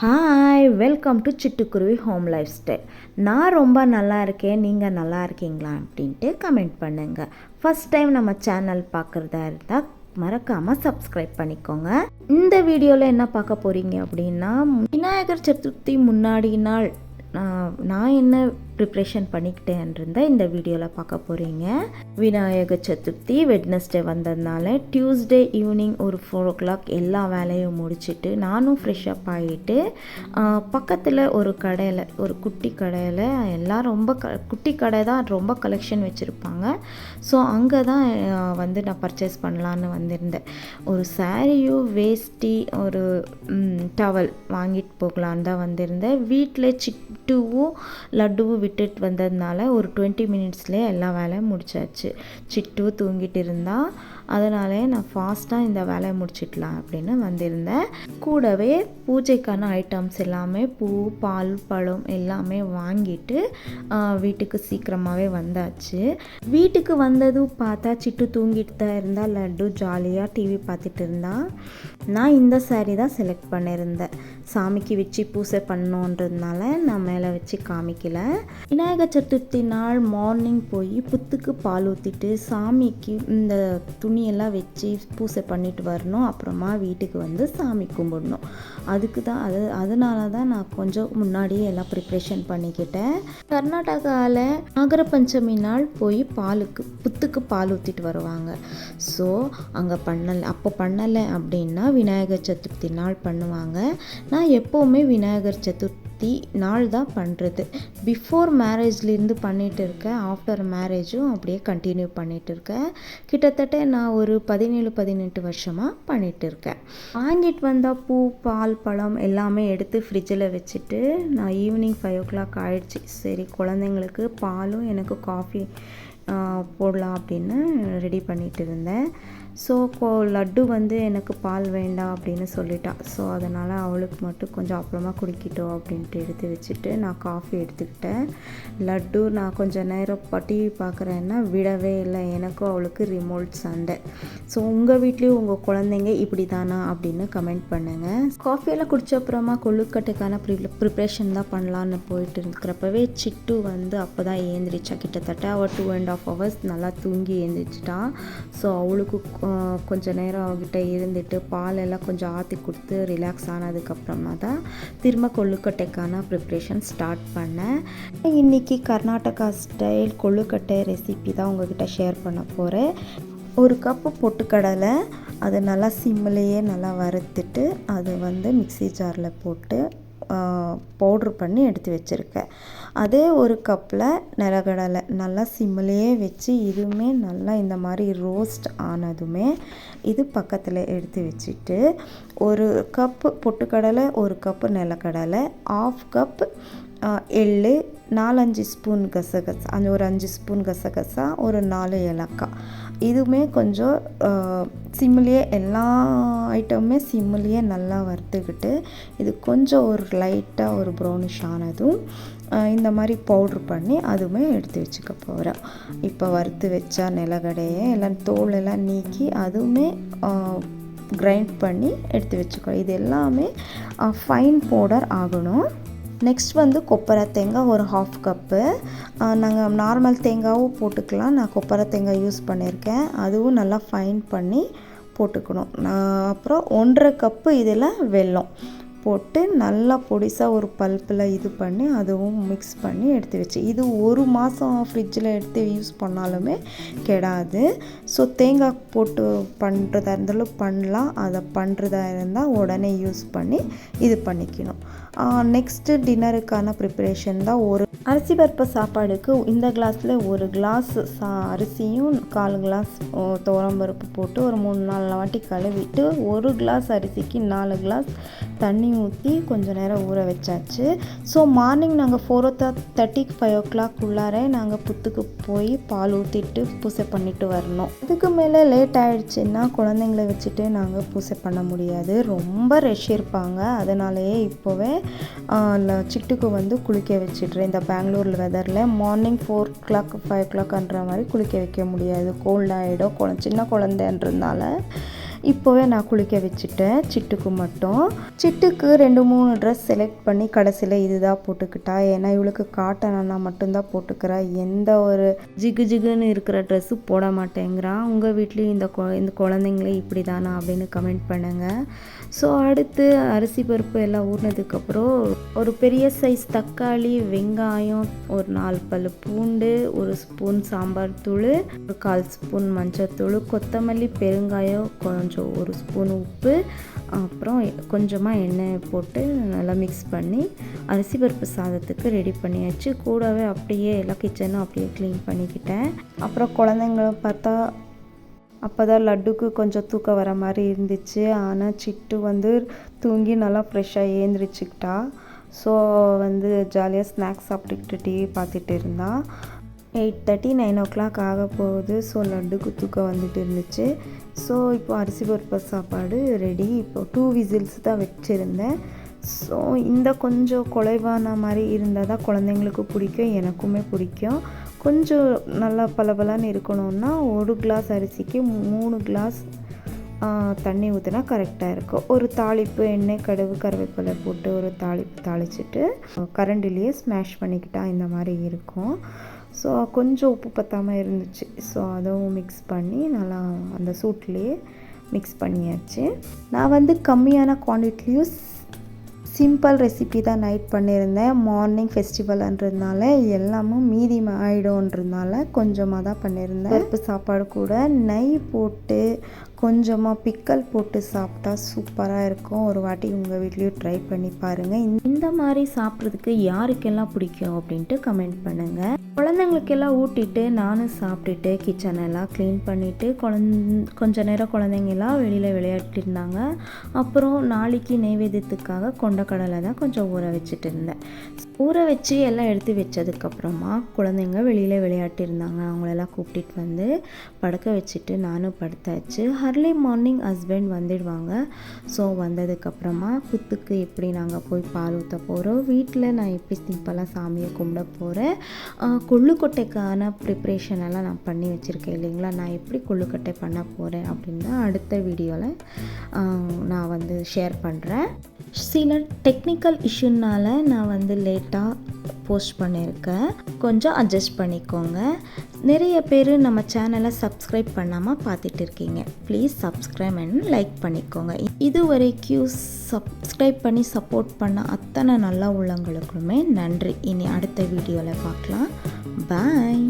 Hi, welcome to சிட்டுக்குருவி home life style. நான் ரொம்ப நல்லா இருக்கேன், நீங்கள் நல்லா இருக்கீங்களா அப்படின்ட்டு கமெண்ட் பண்ணுங்கள். ஃபஸ்ட் டைம் நம்ம சேனல் பார்க்குறதா இருந்தால் மறக்காமல் சப்ஸ்கிரைப் பண்ணிக்கோங்க. இந்த வீடியோவில் என்ன பார்க்க போகிறீங்க அப்படின்னா, விநாயகர் சதுர்த்தி முன்னாடி நாள் நான் என்ன ப்ரிப்ரேஷன் பண்ணிக்கிட்டேன் இருந்தால் இந்த வீடியோவில் பார்க்க போகிறீங்க. விநாயகர் சதுர்த்தி வெட்னஸ்டே வந்ததுனால டியூஸ்டே ஈவினிங் ஒரு 4 o'clock எல்லா வேலையும் முடிச்சுட்டு நானும் ஃப்ரெஷ்அப் ஆகிட்டு பக்கத்தில் ஒரு கடையில், ஒரு குட்டி கடையில், எல்லாம் ரொம்ப குட்டி கடை தான், ரொம்ப கலெக்ஷன் வச்சுருப்பாங்க. ஸோ அங்கே தான் வந்து நான் பர்ச்சேஸ் பண்ணலான்னு வந்திருந்தேன். ஒரு சாரியும் வேஷ்டி ஒரு டவல் வாங்கிட்டு போகலான்னு தான் வந்திருந்தேன். வீட்டில் சிட்டுவும் லட்டுவும் விட்டுட்டு வந்ததுனால ஒரு 20 minutesலேயே எல்லா வேலையும் முடிச்சாச்சு. சிட்டு தூங்கிட்டு இருந்தா, அதனாலே நான் ஃபாஸ்ட்டாக இந்த வேலையை முடிச்சிடலாம் அப்படின்னு வந்திருந்தேன். கூடவே பூஜைக்கான ஐட்டம்ஸ் எல்லாமே பூ, பால், பழம் எல்லாமே வாங்கிட்டு வீட்டுக்கு சீக்கிரமாகவே வந்தாச்சு. வீட்டுக்கு வந்ததும் பார்த்தா சிட்டு தூங்கிட்டு தான் இருந்தா, லட்டு ஜாலியாக டிவி பார்த்துட்டு இருந்தா. நான் இந்த சாரீ தான் செலக்ட் பண்ணியிருந்தேன். சாமிக்கு வச்சு பூஜை பண்ணோன்றதுனால நான் மேலே வச்சு காமிக்கல. விநாயகர் சதுர்த்தி நாள் மார்னிங் போய் புத்துக்கு பால் ஊற்றிட்டு சாமிக்கு இந்த துணியெல்லாம் வச்சு பூஜை பண்ணிட்டு வரணும். அப்புறமா வீட்டுக்கு வந்து சாமி கும்பிடணும். அதுக்கு தான் அதனால தான் நான் கொஞ்சம் முன்னாடியே எல்லாம் ப்ரிப்ரேஷன் பண்ணிக்கிட்டேன். கர்நாடகாவில் நாகர பஞ்சமி நாள் போய் புத்துக்கு பால் ஊற்றிட்டு வருவாங்க. ஸோ அங்கே அப்போ பண்ணலை அப்படின்னா விநாயகர் சதுர்த்தி நாள் பண்ணுவாங்க. நான் எப்போவுமே விநாயகர் சதுர்த்தி நாள் தான் பண்ணுறது. பிஃபோர் மேரேஜ்லேருந்து பண்ணிகிட்டு இருக்கேன், ஆஃப்டர் மேரேஜும் அப்படியே கண்டினியூ பண்ணிகிட்டு இருக்கேன். கிட்டத்தட்ட நான் ஒரு 17-18 வருஷமாக பண்ணிகிட்டு இருக்கேன். வாங்கிட்டு வந்தால் பூ, பால், பழம் எல்லாமே எடுத்து ஃப்ரிட்ஜில் வச்சுட்டு நான் ஈவினிங் 5 o'clock ஆகிடுச்சி. சரி, குழந்தைங்களுக்கு பாலும் எனக்கு காஃபி போடலாம் அப்படின்னு ரெடி பண்ணிகிட்டு இருந்தேன். ஸோ லட்டு வந்து எனக்கு பால் வேண்டாம் அப்படின்னு சொல்லிட்டா. ஸோ அதனால் அவளுக்கு மட்டும் கொஞ்சம் அப்புறமா குடிக்கிட்டோம் அப்படின்ட்டு எடுத்து வச்சுட்டு நான் காஃபி எடுத்துக்கிட்டேன். லட்டு நான் கொஞ்சம் நேரம் டிவி பார்க்குறேன்னா விடவே இல்லை. எனக்கும் அவளுக்கு ரிமோட் சண்டை. ஸோ உங்கள் வீட்லேயும் உங்கள் குழந்தைங்க இப்படி தானா அப்படின்னு கமெண்ட் பண்ணுங்கள். காஃபியெல்லாம் குடித்த அப்புறமா கொழுக்கட்டைக்கான ப்ரிப்ரேஷன் தான் பண்ணலான்னு போயிட்டு இருக்கிறப்பவே சிட்டு வந்து அப்போ தான் ஏந்திரிச்சா. கிட்டத்தட்ட அவள் 2.5 hours நல்லா தூங்கி ஏந்திரிச்சிட்டான். ஸோ அவளுக்கு கொஞ்சம் நேரம் அவகிட்ட இருந்துட்டு பாலெல்லாம் கொஞ்சம் ஆற்றி கொடுத்து ரிலாக்ஸ் ஆனதுக்கப்புறமா தான் திரும்ப கொழுக்கட்டைக்கான ப்ரிப்ரேஷன் ஸ்டார்ட் பண்ணேன். இன்றைக்கி கர்நாடகா ஸ்டைல் கொழுக்கட்டை ரெசிபி தான் உங்ககிட்ட ஷேர் பண்ண போகிறேன். 1 கப்பு பொட்டுக்கடலை, அதை நல்லா சிம்மிலேயே நல்லா வறுத்துட்டு அதை வந்து மிக்ஸி ஜாரில் போட்டு பவுட்ரு பண்ணி எடுத்து வச்சுருக்கேன். அதே 1 கப்பில் நிலக்கடலை நல்லா சிம்மிலேயே வச்சு இதுவுமே நல்லா இந்த மாதிரி ரோஸ்ட் ஆனதுமே இது பக்கத்தில் எடுத்து வச்சுட்டு 1 கப்பு பொட்டுக்கடலை, 1 கப்பு நிலக்கடலை, 1/2 கப் எள்ளு, 4-5 ஸ்பூன் கசகசா, அந்த ஒரு 5 ஸ்பூன் கசகசா, ஒரு 4 ஏலக்காய், இதுவுமே கொஞ்சம் சிம்மிலேயே எல்லா ஐட்டமுமே சிம்மிலேயே நல்லா வறுத்துக்கிட்டு இது கொஞ்சம் ஒரு லைட்டாக ஒரு ப்ரௌனிஷ் ஆனதும் இந்த மாதிரி பவுட்ரு பண்ணி அதுவுமே எடுத்து வச்சுக்க போகிறேன். இப்போ வறுத்து வச்சா நிலக்கடையை எல்லாம் தோலெல்லாம் நீக்கி அதுவுமே கிரைண்ட் பண்ணி எடுத்து வச்சுக்கோ. இது எல்லாமே ஃபைன் பவுடர் ஆகணும். நெக்ஸ்ட் வந்து கொப்பரை தேங்காய் ஒரு 1/2 கப்பு. நாங்கள் நார்மல் தேங்காயும் போட்டுக்கலாம். நான் கொப்பரை தேங்காய் யூஸ் பண்ணியிருக்கேன். அதுவும் நல்லா ஃபைன் பண்ணி போட்டுக்கணும். அப்புறம் 1.5 கப்பு இதில் வெல்லம் போட்டு நல்லா பொடிசாக ஒரு பல்ப்பில் இது பண்ணி அதுவும் மிக்ஸ் பண்ணி எடுத்து வச்சு இது 1 மாதம் ஃப்ரிட்ஜில் எடுத்து யூஸ் பண்ணாலுமே கெடாது. ஸோ தேங்காய் போட்டு பண்ணுறதா இருந்தாலும் பண்ணலாம். அதை பண்ணுறதா இருந்தால் உடனே யூஸ் பண்ணி இது பண்ணிக்கணும். நெக்ஸ்ட்டு டின்னருக்கான ப்ரிப்பரேஷன் தான். ஒரு அரிசி பருப்பு சாப்பாடுக்கு இந்த கிளாஸில் 1 கிளாஸ் அரிசியும் 1/4 கிளாஸ் துவரம்பருப்பு போட்டு ஒரு 3-4 வாட்டி கழுவிட்டு 1 கிளாஸ் அரிசிக்கு 4 கிளாஸ் தண்ணி ஊற்றி கொஞ்சம் நேரம் ஊற வச்சாச்சு. ஸோ மார்னிங் நாங்கள் 4:30 5 o'clock உள்ளாரே நாங்கள் புத்துக்கு போய் பால் ஊற்றிட்டு பூஜை பண்ணிட்டு வரணும். அதுக்கு மேலே லேட் ஆகிடுச்சின்னா குழந்தைங்கள வச்சுட்டு நாங்கள் பூஜை பண்ண முடியாது, ரொம்ப ரஷ் இருப்பாங்க. அதனாலேயே இப்போவே சிட்டுக்கு வந்து குளிக்க வச்சிட்றேன். இந்த பெங்களூர் வெதரில் மார்னிங் 4 o'clock 5 o'clockன்ற மாதிரி குளிக்க வைக்க முடியாது, கோல்ட் ஆகிடும். சின்ன குழந்தைன்றதுனால இப்போவே நான் குளிக்க வச்சுட்டேன் சிட்டுக்கு மட்டும். சிட்டுக்கு 2-3 ட்ரெஸ் செலக்ட் பண்ணி கடைசியில் இதுதான் போட்டுக்கிட்டா. ஏன்னா இவளுக்கு காட்டனா மட்டும்தான் போட்டுக்கிறா, எந்த ஒரு ஜிகு ஜிகுன்னு இருக்கிற ட்ரெஸ்ஸு போட மாட்டேங்கிறா. உங்கள் வீட்லேயும் இந்த குழந்தைங்களே இப்படி தானா அப்படின்னு கமெண்ட் பண்ணுங்கள். ஸோ அடுத்து அரிசி பருப்பு எல்லாம் ஊறினதுக்கப்புறம் ஒரு பெரிய சைஸ் தக்காளி, வெங்காயம், ஒரு 4 பல் பூண்டு, 1 ஸ்பூன் சாம்பார் தூள், ஒரு 1/4 ஸ்பூன் மஞ்சள்தூள், கொத்தமல்லி, பெருங்காயம், கொஞ்சம் 1 ஸ்பூன் உப்பு, அப்புறம் கொஞ்சமாக எண்ணெய் போட்டு நல்லா மிக்ஸ் பண்ணி அரிசி பருப்பு சாதத்துக்கு ரெடி பண்ணியாச்சு. கூடவே அப்படியே எல்லா கிச்சனும் அப்படியே க்ளீன் பண்ணிக்கிட்டேன். அப்புறம் குழந்தைங்கள பார்த்தா அப்போ தான் லட்டுக்கு கொஞ்சம் தூக்கம் வர மாதிரி இருந்துச்சு. ஆனால் சிட்டு தூங்கி நல்லா ஃப்ரெஷ்ஷாக ஏந்திரிச்சிக்கிட்டா. ஸோ ஜாலியாக ஸ்நாக்ஸ் சாப்பிட்டுக்கிட்டு டிவி பார்த்துட்டு இருந்தா. 8:30 9 o'clock ஆக போகுது. ஸோ லட்டுக்கு தூக்கம் வந்துட்டு இருந்துச்சு. ஸோ இப்போ அரிசி பருப்பு சாப்பாடு ரெடி. இப்போ 2 விசில்ஸ் தான் வச்சுருந்தேன். ஸோ இந்த கொஞ்சம் குலைவான மாதிரி இருந்தால் தான் குழந்தைங்களுக்கு பிடிக்கும், எனக்குமே பிடிக்கும். கொஞ்சம் நல்லா பலபலன்னு இருக்கணும்னா 1 கிளாஸ் அரிசிக்கு 3 கிளாஸ் தண்ணி ஊற்றினா கரெக்டாக இருக்கும். ஒரு தாளிப்பு, எண்ணெய், கடுகு, கருவேப்பிலை போட்டு ஒரு தாளிச்சிட்டு கரண்டிலேயே ஸ்மாஷ் பண்ணிக்கிட்டா இந்த மாதிரி இருக்கும். ஸோ கொஞ்சம் உப்பு பத்தாமல் இருந்துச்சு. ஸோ அதுவும் மிக்ஸ் பண்ணி நல்லா அந்த சூட்லேயே மிக்ஸ் பண்ணியாச்சு. நான் கம்மியான குவான்டிட்டியும் சிம்பிள் ரெசிபி தான் நைட் பண்ணியிருந்தேன். மார்னிங் ஃபெஸ்டிவல்ன்றதுனால எல்லாமும் மீதி ஆகிடும்ன்றதுனால கொஞ்சமாக தான் பண்ணியிருந்தேன். பருப்பு சாப்பாடு கூட நெய் போட்டு கொஞ்சமாக பிக்கல் போட்டு சாப்பிட்டா சூப்பராக இருக்கும். ஒரு வாட்டி உங்கள் வீட்லேயும் ட்ரை பண்ணி பாருங்கள். இந்த மாதிரி சாப்பிட்றதுக்கு யாருக்கெல்லாம் பிடிக்கும் அப்படின்ட்டு கமெண்ட் பண்ணுங்கள். குழந்தைங்களுக்கெல்லாம் ஊட்டிட்டு நானும் சாப்பிட்டுட்டு கிச்சனெல்லாம் க்ளீன் பண்ணிவிட்டு கொஞ்ச நேரம் குழந்தைங்கெல்லாம் வெளியில் விளையாட்டிருந்தாங்க. அப்புறம் நாளைக்கு நெய்வேத்தியத்துக்காக கொண்டக்கடலை தான் கொஞ்சம் ஊற வச்சுட்டு இருந்தேன். ஊற வச்சு எல்லாம் எடுத்து வச்சதுக்கப்புறமா குழந்தைங்க வெளியில் விளையாட்டிருந்தாங்க. அவங்களெல்லாம் கூப்பிட்டுட்டு படுக்க வச்சுட்டு நானும் படுத்தாச்சு. அர்லி மார்னிங் ஹஸ்பண்ட் வந்துடுவாங்க. ஸோ வந்ததுக்கப்புறமா புத்துக்கு எப்படி நாங்கள் போய் பால் ஊற்ற போகிறோம், வீட்டில் நான் எப்படி சிம்பிளாக சாமியை கும்பிட போகிறேன், கொள்ளுக்கொட்டைக்கான ப்ரிப்ரேஷன் எல்லாம் நான் பண்ணி வச்சுருக்கேன் இல்லைங்களா, நான் எப்படி கொள்ளுக்கொட்டை பண்ண போகிறேன் அப்படின்னு தான் அடுத்த வீடியோவில் நான் ஷேர் பண்ணுறேன். சில டெக்னிக்கல் இஷ்யூனால் நான் லேட்டாக போஸ்ட் பண்ணியிருக்கேன், கொஞ்சம் அட்ஜஸ்ட் பண்ணிக்கோங்க. நிறைய பேர் நம்ம சேனலை சப்ஸ்கிரைப் பண்ணாமல் பார்த்துட்டு இருக்கீங்க. ப்ளீஸ் சப்ஸ்கிரைப் அண்ட் லைக் பண்ணிக்கோங்க. இது வரைக்கும் சப்ஸ்கிரைப் பண்ணி சப்போர்ட் பண்ண அத்தனை நல்ல உள்ளங்களுக்குமே நன்றி. இனி அடுத்த வீடியோவில் பார்க்கலாம். பாய்.